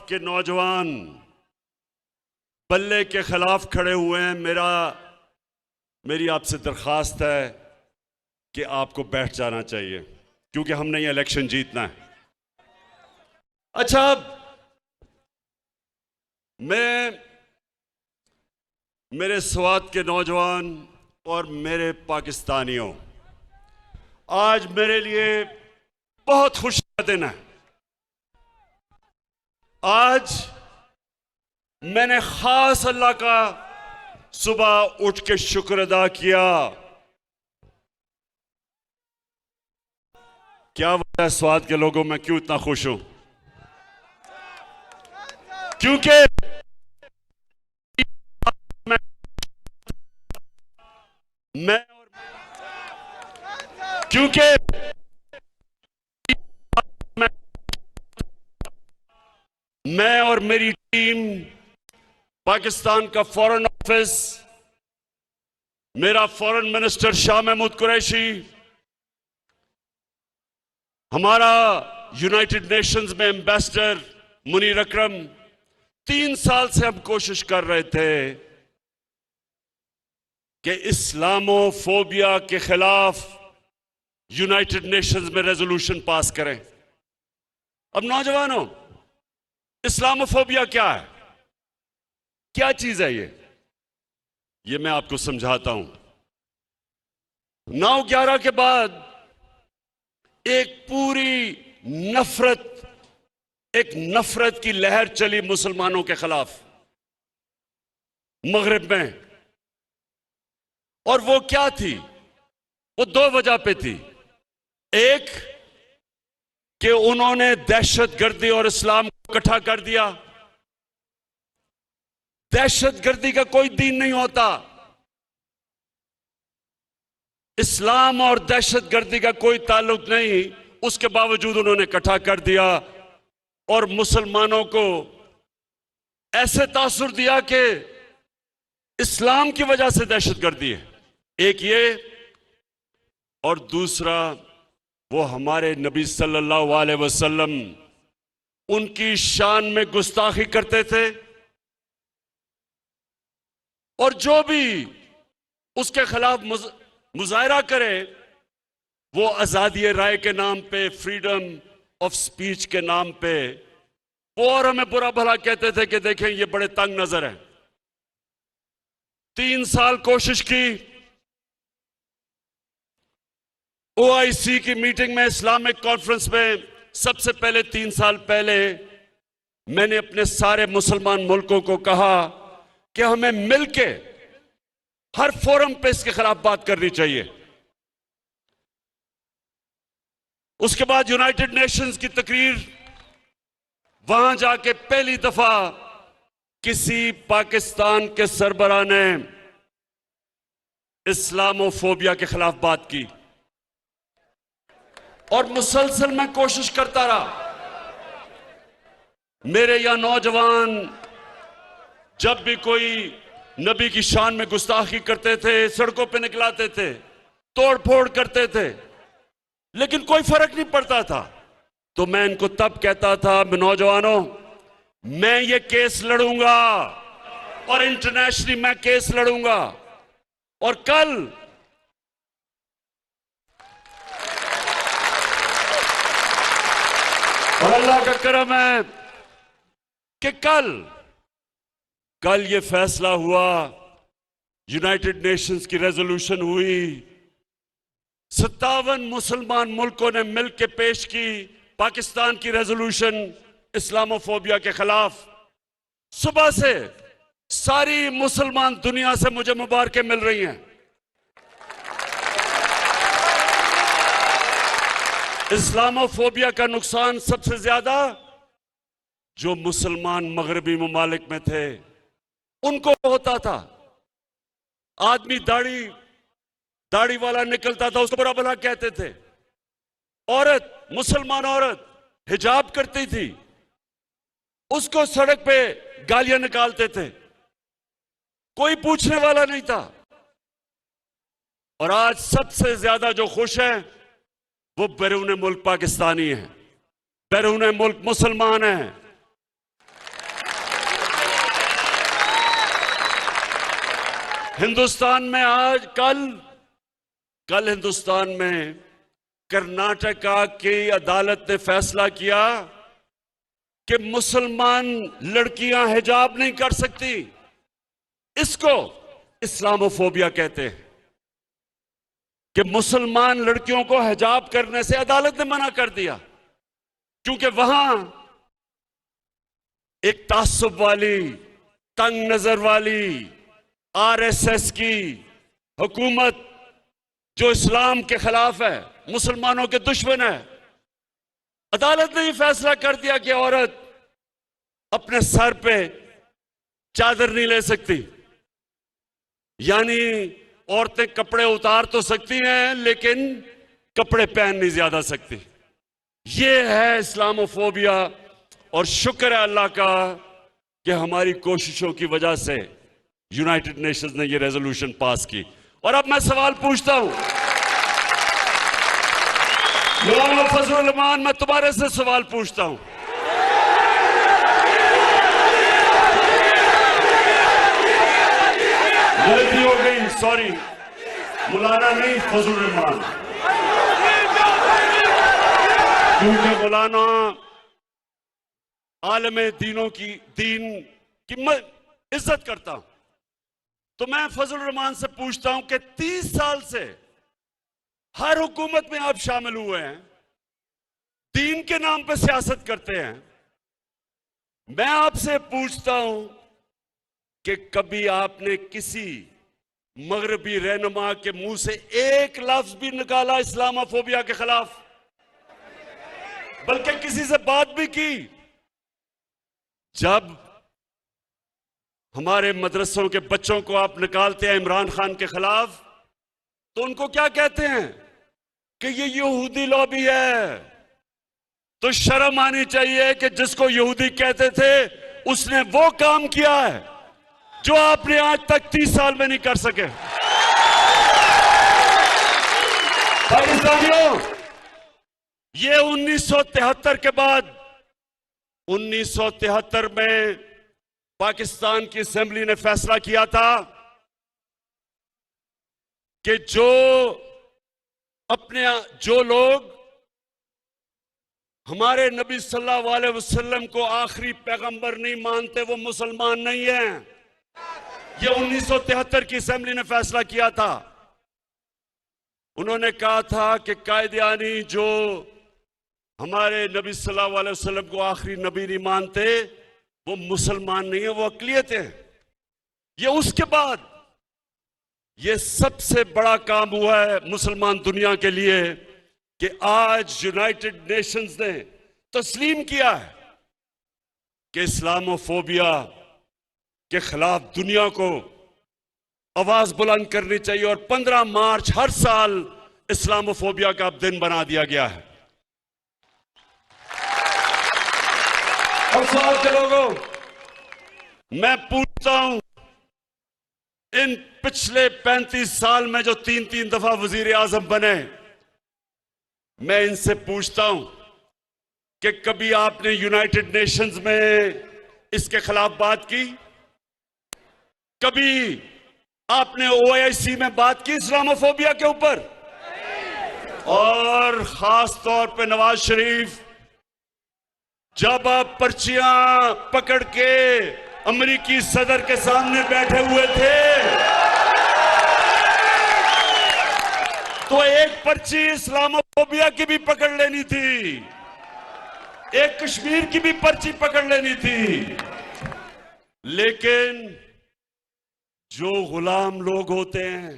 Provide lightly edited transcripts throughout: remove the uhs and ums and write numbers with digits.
के नौजवान बल्ले के खिलाफ खड़े हुए हैं। मेरी आपसे दरख्वास्त है कि आपको बैठ जाना चाहिए, क्योंकि हमने ये इलेक्शन जीतना है। अच्छा, मैं मेरे स्वात के नौजवान और मेरे पाकिस्तानियों, आज मेरे लिए बहुत खुशी का दिन है। आज मैंने खास अल्लाह का सुबह उठ के शुक्र अदा किया। क्या वजह है स्वात के लोगों, मैं क्यों इतना खुश हूं? क्योंकि मैं और मेरी टीम, पाकिस्तान का फॉरेन ऑफिस, मेरा फॉरेन मिनिस्टर शाह महमूद कुरैशी, हमारा यूनाइटेड नेशंस में एम्बेसडर मुनीर अकरम, 3 साल से हम कोशिश कर रहे थे कि इस्लामोफोबिया के खिलाफ यूनाइटेड नेशंस में रेजोल्यूशन पास करें। अब नौजवानों, इस्लामोफोबिया क्या है? क्या चीज है ये मैं आपको समझाता हूं। 9/11 के बाद एक पूरी नफरत की लहर चली मुसलमानों के खिलाफ मगरिब में। और वो क्या थी? वो 2 वजह पे थी। एक कि उन्होंने दहशतगर्दी और इस्लाम को इकट्ठा कर दिया। दहशतगर्दी का कोई दीन नहीं होता, इस्लाम और दहशतगर्दी का कोई ताल्लुक नहीं। उसके बावजूद उन्होंने इकट्ठा कर दिया और मुसलमानों को ऐसे तासुर दिया कि इस्लाम की वजह से दहशतगर्दी है। एक ये, और दूसरा वो हमारे नबी सल्लल्लाहु अलैहि वसल्लम, उनकी शान में गुस्ताखी करते थे और जो भी उसके खिलाफ मुजाहरा करे वो आजादी राय के नाम पे, फ्रीडम ऑफ स्पीच के नाम पे, वो और हमें बुरा भला कहते थे कि देखें ये बड़े तंग नजर हैं। 3 साल कोशिश की। OIC की मीटिंग में, इस्लामिक कॉन्फ्रेंस में, सबसे पहले 3 साल पहले मैंने अपने सारे मुसलमान मुल्कों को कहा कि हमें मिलके हर फोरम पे इसके खिलाफ बात करनी चाहिए। उसके बाद यूनाइटेड नेशंस की तकरीर, वहां जाके पहली दफा किसी पाकिस्तान के सरबराह ने इस्लामोफोबिया के खिलाफ बात की और मुसलसल मैं कोशिश करता रहा। मेरे यहां नौजवान जब भी कोई नबी की शान में गुस्ताखी करते थे, सड़कों पे निकलाते थे, तोड़ फोड़ करते थे, लेकिन कोई फर्क नहीं पड़ता था। तो मैं इनको तब कहता था, नौजवानों, मैं ये केस लड़ूंगा और इंटरनेशनली मैं केस लड़ूंगा। और कल और अल्लाह का करम है कि कल ये फैसला हुआ, यूनाइटेड नेशंस की रेजोल्यूशन हुई, 57 मुसलमान मुल्कों ने मिलकर पेश की पाकिस्तान की रेजोल्यूशन इस्लामोफोबिया के खिलाफ। सुबह से सारी मुसलमान दुनिया से मुझे मुबारकें मिल रही हैं। इस्लामोफोबिया का नुकसान सबसे ज्यादा जो मुसलमान मगरबी ममालिक में थे उनको होता था। आदमी दाढ़ी वाला निकलता था, उसको बुरा भला कहते थे। औरत, मुसलमान औरत हिजाब करती थी, उसको सड़क पे गालियां निकालते थे, कोई पूछने वाला नहीं था। और आज सबसे ज्यादा जो खुश हैं वो बैरून मुल्क पाकिस्तानी हैं, बैरून मुल्क मुसलमान हैं। हिंदुस्तान में आज कल हिंदुस्तान में कर्नाटका की अदालत ने फैसला किया कि मुसलमान लड़कियां हिजाब नहीं कर सकती। इसको इस्लामोफोबिया कहते हैं कि मुसलमान लड़कियों को हिजाब करने से अदालत ने मना कर दिया, क्योंकि वहां एक तासुब वाली, तंग नजर वाली आरएसएस की हुकूमत जो इस्लाम के खिलाफ है, मुसलमानों के दुश्मन है, अदालत ने यह फैसला कर दिया कि औरत अपने सर पे चादर नहीं ले सकती। यानी औरतें कपड़े उतार तो सकती हैं, लेकिन कपड़े पहन नहीं ज्यादा सकती। यह है इस्लामोफोबिया। और शुक्र है अल्लाह का कि हमारी कोशिशों की वजह से यूनाइटेड नेशंस ने यह रेजोल्यूशन पास की। और अब मैं सवाल पूछता हूं, मौलाना फजलुर रहमान, मैं तुम्हारे से सवाल पूछता हूं, गलती हो गई, सॉरी, मौलाना नहीं फजलुर रहमान, क्योंकि मौलाना आलमे दीन की मैं इज्जत करता हूं। तो मैं फजलुर रहमान से पूछता हूं कि 30 साल से हर हुकूमत में आप शामिल हुए हैं, दीन के नाम पर सियासत करते हैं। मैं आपसे पूछता हूं कि कभी आपने किसी मगरबी रहनुमा के मुंह से एक लफ्ज भी निकाला इस्लामोफोबिया के खिलाफ, बल्कि किसी से बात भी की? जब हमारे मदरसों के बच्चों को आप निकालते हैं इमरान खान के खिलाफ, तो उनको क्या कहते हैं कि ये यहूदी लॉबी है। तो शर्म आनी चाहिए कि जिसको यहूदी कहते थे उसने वो काम किया है जो आपने आज तक 30 साल में नहीं कर सके। पाकिस्तानियों, ये 1973 के बाद 1973 में पाकिस्तान की असेंबली ने फैसला किया था कि जो लोग हमारे नबी सल्लल्लाहु अलैहि वसल्लम को आखिरी पैगंबर नहीं मानते वो मुसलमान नहीं हैं। ये 1973 की असेंबली ने फैसला किया था। उन्होंने कहा था कि कायदियानी जो हमारे नबी सल्लल्लाहु अलैहि वसल्लम को आखिरी नबी नहीं मानते वो मुसलमान नहीं है, वो अक़लियत है। ये उसके बाद ये सबसे बड़ा काम हुआ है मुसलमान दुनिया के लिए कि आज यूनाइटेड नेशंस ने तस्लीम किया है कि इस्लामोफोबिया के खिलाफ दुनिया को आवाज बुलंद करनी चाहिए। और 15 मार्च हर साल इस्लामोफोबिया का दिन बना दिया गया है। और सवाल के लोगों, मैं पूछता हूं, इन पिछले 35 साल में जो 3-3 दफा वजीर आजम बने, मैं इनसे पूछता हूं कि कभी आपने यूनाइटेड नेशंस में इसके खिलाफ बात की? कभी आपने ओआईसी में बात की इस्लामोफोबिया के ऊपर? और खास तौर पे नवाज शरीफ, जब आप पर्चियां पकड़ के अमेरिकी सदर के सामने बैठे हुए थे तो एक पर्ची इस्लामोफोबिया की भी पकड़ लेनी थी, एक कश्मीर की भी पर्ची पकड़ लेनी थी। लेकिन जो गुलाम लोग होते हैं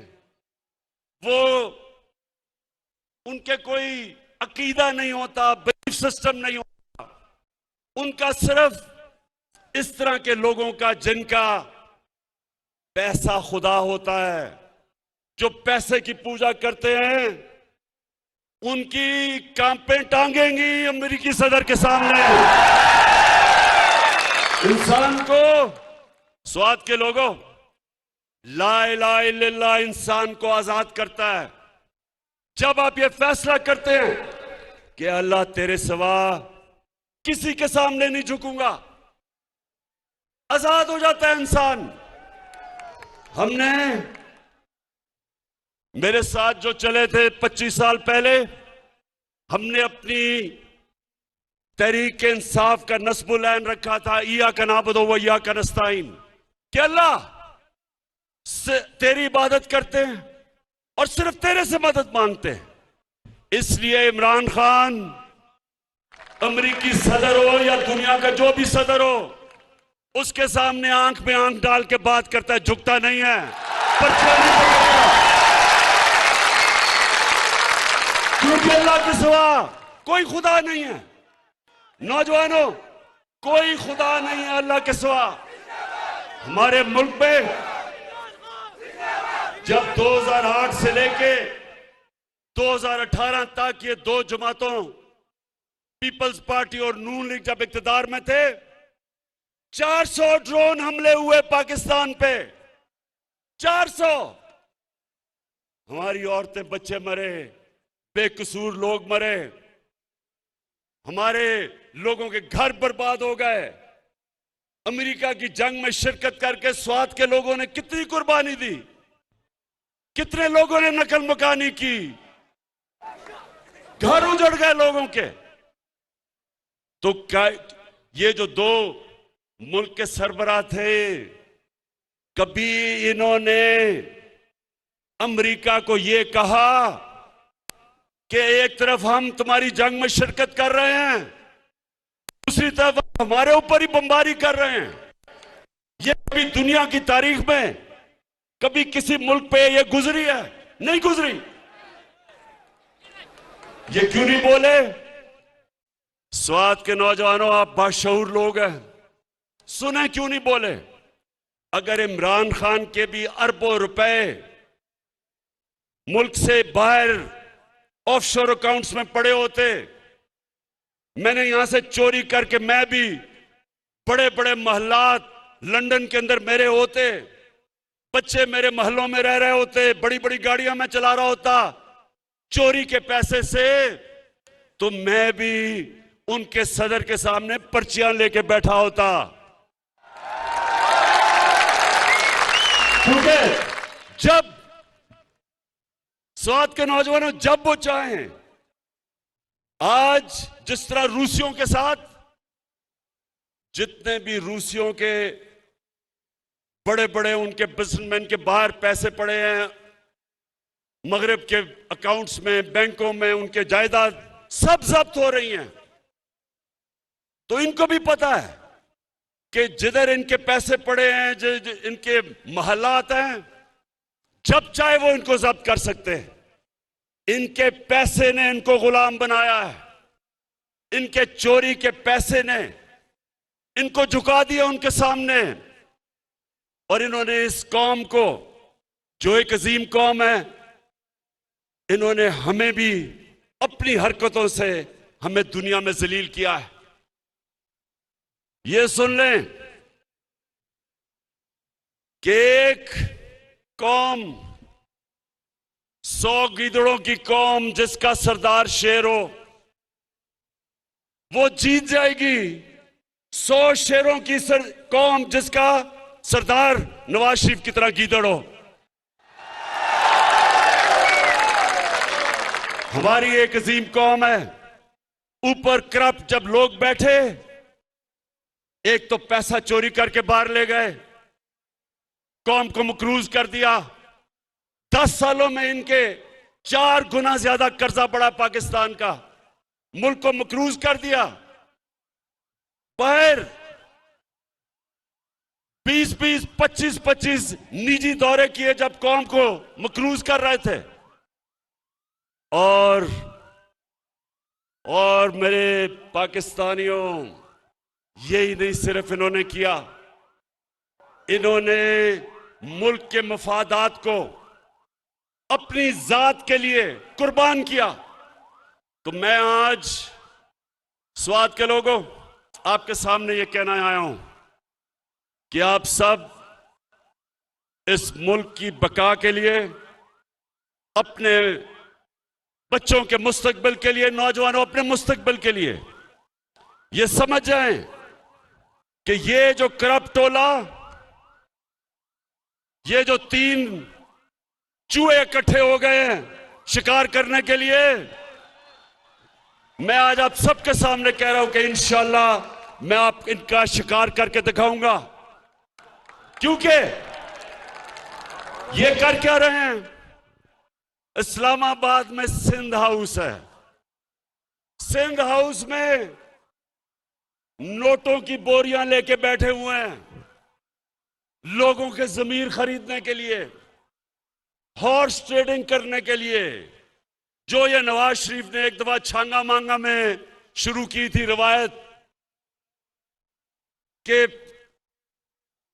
वो, उनके कोई अकीदा नहीं होता, बिलीफ सिस्टम नहीं होता, उनका सिर्फ इस तरह के लोगों का जिनका पैसा खुदा होता है, जो पैसे की पूजा करते हैं, उनकी कांपें टांगेंगी अमेरिकी सदर के सामने। इंसान को, स्वाद के लोगों, ला इलाहा इल्लल्लाह इंसान को आजाद करता है। जब आप ये फैसला करते हैं कि अल्लाह तेरे सिवा किसी के सामने नहीं झुकूंगा, आजाद हो जाता है इंसान। हमने, मेरे साथ जो चले थे 25 साल पहले, हमने अपनी तहरीक इंसाफ का नस्बुल ऐन रखा था, इया का नाबुदो व इया का नस्ताइन, कि अल्लाह से तेरी इबादत करते हैं और सिर्फ तेरे से मदद मांगते हैं। इसलिए इमरान खान अमेरिकी सदर हो या दुनिया का जो भी सदर हो, उसके सामने आंख में आंख डाल के बात करता है, झुकता नहीं है, पर्चा नहीं पकड़ता। क्योंकि अल्लाह के सिवा कोई खुदा नहीं है। नौजवानों, कोई खुदा नहीं है अल्लाह के सिवा। हमारे मुल्क में जब 2008 से लेके 2018 तक ये दो जमातों, पीपल्स पार्टी और नून लीग जब इक्तदार में थे, 400 ड्रोन हमले हुए पाकिस्तान पे, 400। हमारी औरतें बच्चे मरे, बेकसूर लोग मरे, हमारे लोगों के घर बर्बाद हो गए। अमेरिका की जंग में शिरकत करके स्वात के लोगों ने कितनी कुर्बानी दी, कितने लोगों ने नकल मकानी की, घर उजड़ गए लोगों के। तो क्या ये जो दो मुल्क के सरबराह थे, कभी इन्होंने अमेरिका को ये कहा कि एक तरफ हम तुम्हारी जंग में शिरकत कर रहे हैं, दूसरी तरफ हमारे ऊपर ही बमबारी कर रहे हैं? ये कभी दुनिया की तारीख में कभी किसी मुल्क पे ये गुजरी है? नहीं गुजरी। ये क्यों नहीं बोले? स्वात के नौजवानों, आप बाशऊर लोग हैं, सुने क्यों नहीं बोले? अगर इमरान खान के भी अरबों रुपए मुल्क से बाहर ऑफशोर अकाउंट्स में पड़े होते, मैंने यहां से चोरी करके मैं भी बड़े बड़े महलात लंदन के अंदर मेरे होते, बच्चे मेरे महलों में रह रहे होते, बड़ी बड़ी गाड़ियां मैं चला रहा होता चोरी के पैसे से, तो मैं भी उनके सदर के सामने पर्चियां लेके बैठा होता। क्योंकि जब स्वात के नौजवानों, जब वो चाहें, आज जिस तरह रूसियों के साथ, जितने भी रूसियों के बड़े बड़े उनके बिजनेसमैन के बाहर पैसे पड़े हैं, मगरिब के अकाउंट्स में, बैंकों में, उनके जायदाद सब जब्त हो रही हैं। तो इनको भी पता है कि जिधर इनके पैसे पड़े हैं, इनके महलात हैं, जब चाहे वो इनको जब्त कर सकते हैं। इनके पैसे ने इनको गुलाम बनाया है, इनके चोरी के पैसे ने इनको झुका दिया उनके सामने। और इन्होंने इस कौम को, जो एक अजीम कौम है, इन्होंने हमें भी अपनी हरकतों से हमें दुनिया में जलील किया है। ये सुन लें कि एक कौम, 100 गीदड़ों की कौम जिसका सरदार शेर हो, वो जीत जाएगी 100 शेरों की कौम जिसका सरदार नवाज शरीफ की तरह गीदड़ हो। हमारी एक अजीम कौम है, ऊपर करप्ट जब लोग बैठे, एक तो पैसा चोरी करके बाहर ले गए, कौम को मकरूज कर दिया। 10 सालों में इनके 4 गुना ज्यादा कर्जा बढ़ा पाकिस्तान का, मुल्क को मकरूज कर दिया। बाहर 20-20, 25-25 निजी दौरे किए जब कौम को मकरूज कर रहे थे। और मेरे पाकिस्तानियों, यही नहीं सिर्फ इन्होंने किया, इन्होंने मुल्क के मफादात को अपनी जात के लिए कुर्बान किया। तो मैं आज स्वात के लोगों, आपके सामने ये कहना आया हूं कि आप सब इस मुल्क की बका के लिए, अपने बच्चों के मुस्तकबिल के लिए, नौजवानों अपने मुस्तकबिल के लिए ये समझ जाएं कि ये जो करप्ट टोला ये जो 3 चूहे इकट्ठे हो गए हैं शिकार करने के लिए, मैं आज आप सबके सामने कह रहा हूं कि इंशाल्लाह मैं आप इनका शिकार करके दिखाऊंगा। क्योंकि ये कर क्या रहे हैं? इस्लामाबाद में सिंध हाउस है। सिंध हाउस में नोटों की बोरियां लेके बैठे हुए हैं लोगों के जमीर खरीदने के लिए, हॉर्स ट्रेडिंग करने के लिए, जो ये नवाज शरीफ ने एक दफा छांगा मांगा में शुरू की थी रिवायत के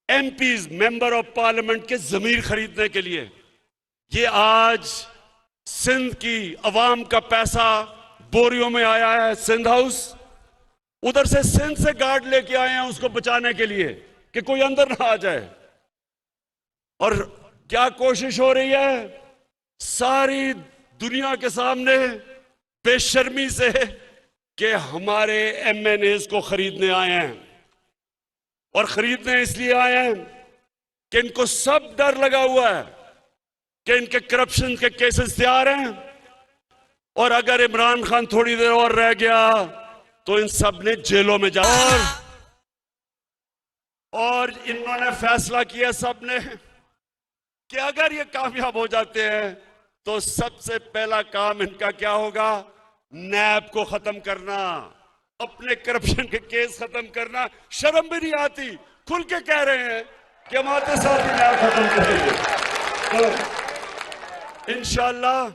एमपीज मेंबर ऑफ पार्लियामेंट के जमीर खरीदने के लिए। ये आज सिंध की अवाम का पैसा बोरियों में आया है सिंध हाउस। उधर से सिंध से गार्ड लेके आए हैं उसको बचाने के लिए कि कोई अंदर ना आ जाए। और क्या कोशिश हो रही है? सारी दुनिया के सामने बेशर्मी से कि हमारे एमएनएस को खरीदने आए हैं। और खरीदने इसलिए आए हैं कि इनको सब डर लगा हुआ है कि इनके करप्शन के केसेस तैयार हैं और अगर इमरान खान थोड़ी देर और रह गया तो इन सब ने जेलों में जा। और इन्होंने फैसला किया सब ने कि अगर ये कामयाब हो जाते हैं तो सबसे पहला काम इनका क्या होगा? नैब को खत्म करना, अपने करप्शन के केस खत्म करना। शर्म भी नहीं आती, खुल के कह रहे हैं कि हम आते साथ ही नैब खत्म करेंगे। तो इंशाल्लाह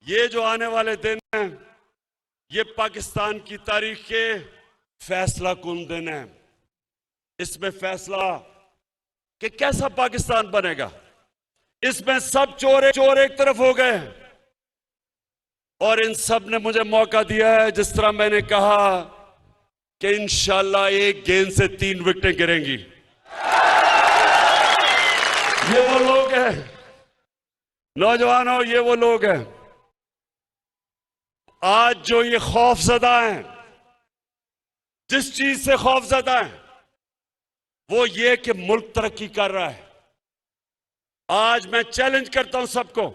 ये जो आने वाले दिन हैं ये पाकिस्तान की तारीख के फैसला कुन दिन है। इसमें फैसला कि कैसा पाकिस्तान बनेगा। इसमें सब चोर एक तरफ हो गए और इन सब ने मुझे मौका दिया है, जिस तरह मैंने कहा कि इंशाल्लाह एक गेंद से 3 विकेटें गिरेंगी। ये वो लोग हैं नौजवानों, ये वो लोग हैं आज जो ये खौफजदा हैं, जिस चीज से खौफजदा हैं वो ये कि मुल्क तरक्की कर रहा है। आज मैं चैलेंज करता हूं सबको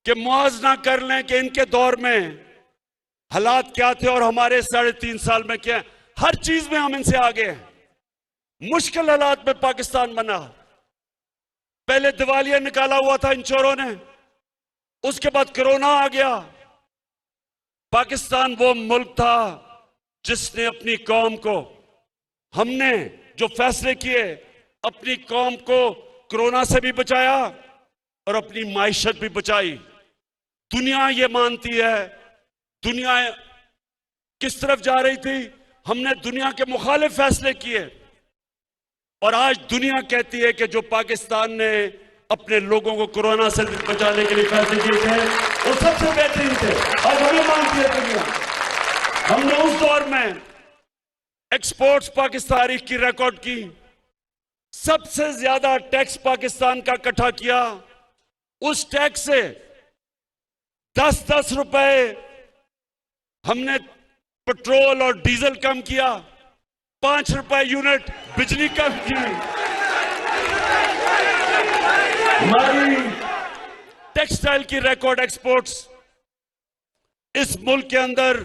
कि मुआवजा कर लें कि इनके दौर में हालात क्या थे और हमारे 3.5 साल में क्या है। हर चीज में हम इनसे आगे हैं। मुश्किल हालात में पाकिस्तान बना। पहले दिवालिया निकाला हुआ था इन चोरों ने, उसके बाद कोरोना आ गया। पाकिस्तान वो मुल्क था जिसने अपनी कौम को, हमने जो फैसले किए, अपनी कौम को कोरोना से भी बचाया और अपनी माइशत भी बचाई। दुनिया ये मानती है, दुनिया किस तरफ जा रही थी, हमने दुनिया के मुखालिफ फैसले किए और आज दुनिया कहती है कि जो पाकिस्तान ने अपने लोगों को कोरोना से बचाने के लिए फैसले किए थे वो सबसे बेहतरीन थे। और हमें मानती है दुनिया। हमने उस दौर में एक्सपोर्ट्स पाकिस्तान की रिकॉर्ड की, सबसे ज्यादा टैक्स पाकिस्तान का इकट्ठा किया। उस टैक्स से 10-10 रुपए हमने पेट्रोल और डीजल कम किया, 5 रुपए यूनिट बिजली कम की। हमारी टेक्सटाइल की रिकॉर्ड एक्सपोर्ट्स, इस मुल्क के अंदर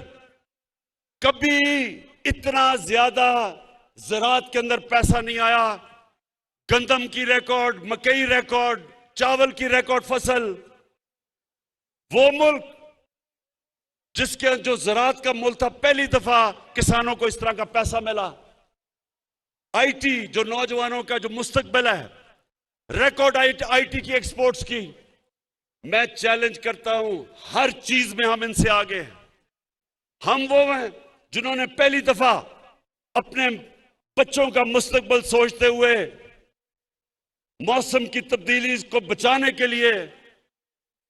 कभी इतना ज्यादा ज़राअत के अंदर पैसा नहीं आया। गंदम की रिकॉर्ड, मकई रिकॉर्ड, चावल की रिकॉर्ड फसल। वो मुल्क जिसके जो ज़राअत का मुल्क था, पहली दफा किसानों को इस तरह का पैसा मिला। आईटी जो नौजवानों का जो मुस्तकबिल है, रिकॉर्ड आईटी की एक्सपोर्ट्स की। मैं चैलेंज करता हूं, हर चीज में हम इनसे आगे हैं। हम वो हैं जिन्होंने पहली दफा अपने बच्चों का मुस्तकबिल सोचते हुए मौसम की तब्दीली को बचाने के लिए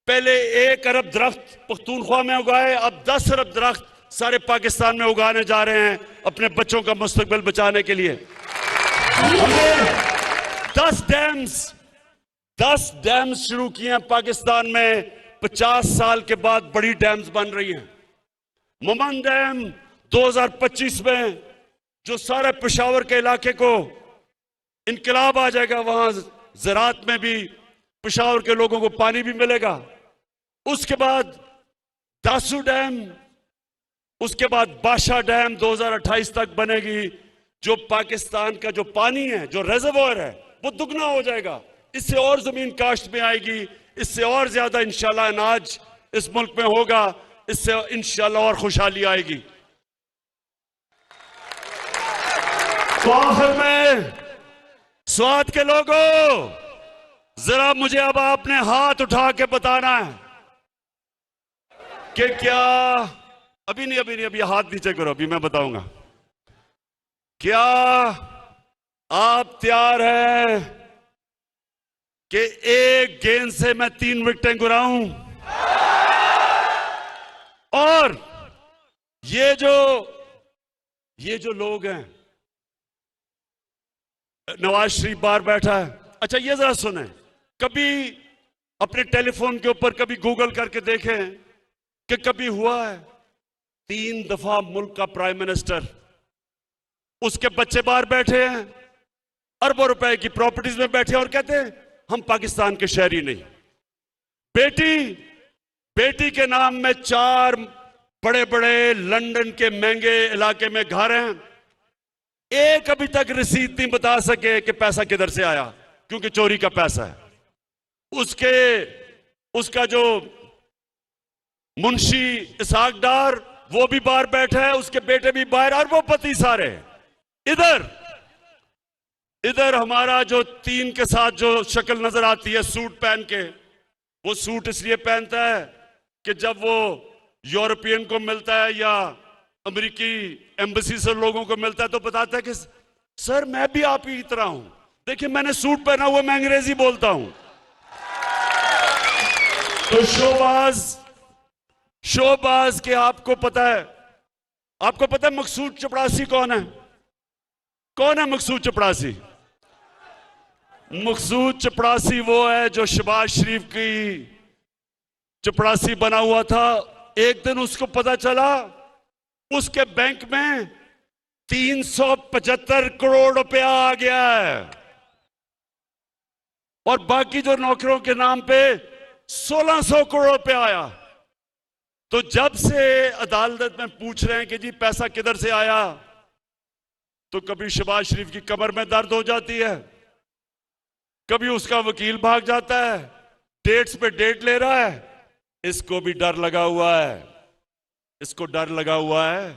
पहले 1 अरब दरख्त पख्तूनख्वा में उगाए, अब 10 अरब दरख्त सारे पाकिस्तान में उगाने जा रहे हैं अपने बच्चों का मुस्तकबिल बचाने के लिए। हमने 10 डैम्स शुरू किए हैं पाकिस्तान में। 50 साल के बाद बड़ी डैम्स बन रही हैं। मुमन डैम 2025 में जो सारे पेशावर के इलाके को इनकलाब आ जाएगा, वहां ज़राअत में भी पेशावर के लोगों को पानी भी मिलेगा। उसके बाद दासू डैम, उसके बाद बादशाह डैम 2028 तक बनेगी। जो पाकिस्तान का जो पानी है, जो रिजर्वोयर है, वो दुगना हो जाएगा। इससे और जमीन काश्त में आएगी, इससे और ज्यादा इंशाल्लाह अनाज इस मुल्क में होगा, इससे इंशाल्लाह और खुशहाली आएगी। तो आखिर में स्वात के लोगों, जरा मुझे अब आपने हाथ उठा के बताना है कि क्या, अभी नहीं, अभी हाथ नीचे करो, अभी मैं बताऊंगा। क्या आप तैयार हैं कि एक गेंद से मैं 3 विकेटें गिराऊं? और ये जो लोग हैं, नवाज शरीफ बाहर बैठा है। अच्छा ये जरा सुने, कभी अपने टेलीफोन के ऊपर कभी गूगल करके देखें कि कभी हुआ है 3 दफा मुल्क का प्राइम मिनिस्टर, उसके बच्चे बाहर बैठे हैं, अरबों रुपए की प्रॉपर्टीज में बैठे और कहते हैं हम पाकिस्तान के शहरी नहीं। बेटी के नाम में 4 बड़े बड़े लंदन के महंगे इलाके में घर हैं, एक अभी तक रसीद नहीं बता सके कि पैसा किधर से आया, क्योंकि चोरी का पैसा है। उसका जो मुंशी इसहाक डार, वो भी बाहर बैठा है, उसके बेटे भी बाहर, और वो पति सारे। इधर हमारा जो 3 के साथ जो शक्ल नजर आती है सूट पहन के, वो सूट इसलिए पहनता है कि जब वो यूरोपियन को मिलता है या अमेरिकी एम्बेसी से लोगों को मिलता है तो बताता है कि सर मैं भी आप ही की तरह हूं, देखिए मैंने सूट पहना हुआ, मैं अंग्रेजी बोलता हूं। तो शोबाज के आपको पता है मकसूद चपड़ासी कौन है? मकसूद चपड़ासी? मकसूद चपड़ासी वो है जो शहबाज शरीफ की चपड़ासी बना हुआ था। एक दिन उसको पता चला उसके बैंक में 375 करोड़ रुपया आ गया है, और बाकी जो नौकरों के नाम पे 1600 करोड़ रुपया आया। तो जब से अदालत में पूछ रहे हैं कि जी पैसा किधर से आया, तो कभी शहबाज शरीफ की कमर में दर्द हो जाती है, कभी उसका वकील भाग जाता है, डेट्स पे डेट ले रहा है। इसको भी डर लगा हुआ है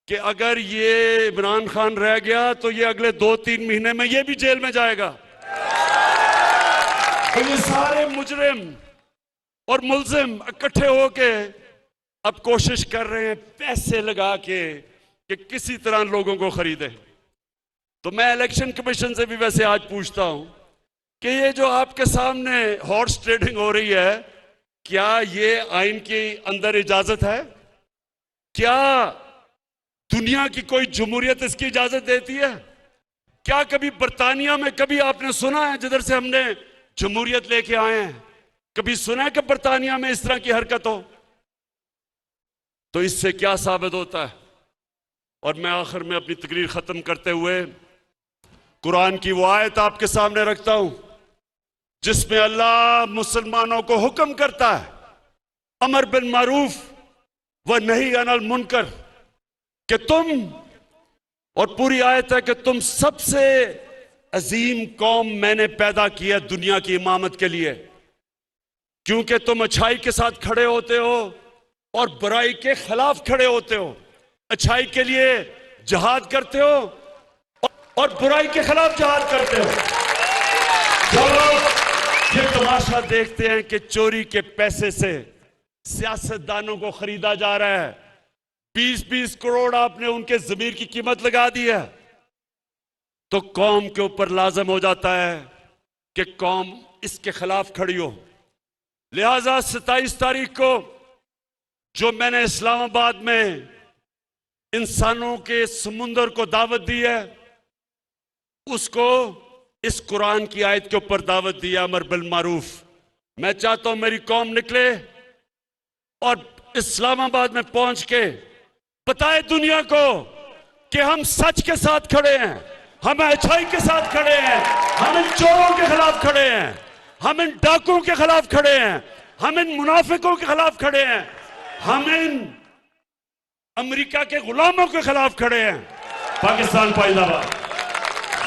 कि अगर ये इमरान खान रह गया तो ये अगले 2-3 महीने में ये भी जेल में जाएगा। तो ये सारे मुजरिम और मुल्जिम इकट्ठे होके अब कोशिश कर रहे हैं पैसे लगा के कि किसी तरह लोगों को खरीदे। तो मैं इलेक्शन कमीशन से भी वैसे आज पूछता हूं कि ये जो आपके सामने हॉर्स ट्रेडिंग हो रही है, क्या ये आइन के अंदर इजाजत है? क्या दुनिया की कोई जमहूरियत इसकी इजाजत देती है? क्या कभी बर्तानिया में कभी आपने सुना है, जिधर से हमने जमहूरियत लेके आए हैं, कभी सुना है कि बर्तानिया में इस तरह की हरकत हो? तो इससे क्या साबित होता है? और मैं आखिर में अपनी तकरीर खत्म करते हुए कुरान की वो आयत आपके सामने रखता हूं, जिसमें अल्लाह मुसलमानों को हुक्म करता है अमर बिन मारूफ व नही अनिल मुनकर, कि तुम, और पूरी आयत है कि तुम सबसे अजीम कौम मैंने पैदा किया दुनिया की इमामत के लिए, क्योंकि तुम अच्छाई के साथ खड़े होते हो और बुराई के खिलाफ खड़े होते हो, अच्छाई के लिए जिहाद करते हो और बुराई के खिलाफ जिहाद करते हो। जो लोग ये तमाशा देखते हैं कि चोरी के पैसे से सियासतदानों को खरीदा जा रहा है, 20-20 करोड़ आपने उनके जमीर की कीमत लगा दी है, तो कौम के ऊपर लाजम हो जाता है कि कौम इसके खिलाफ खड़ी हो। लिहाजा 27 तारीख को जो मैंने इस्लामाबाद में इंसानों के समुंदर को दावत दी है, उसको इस कुरान की आयत के ऊपर दावत दी है, अमर बिल मारूफ। मैं चाहता हूं मेरी कौम निकले और इस्लामाबाद में पहुंच के बताए दुनिया को कि हम सच के साथ खड़े हैं, हम अच्छाई के साथ खड़े हैं, हम इन चोरों के खिलाफ खड़े हैं, हम इन डाकुओं के खिलाफ खड़े हैं, हम इन मुनाफिकों के खिलाफ खड़े हैं, हम इन अमेरिका के गुलामों के खिलाफ खड़े हैं। पाकिस्तान पाइंदाबाद।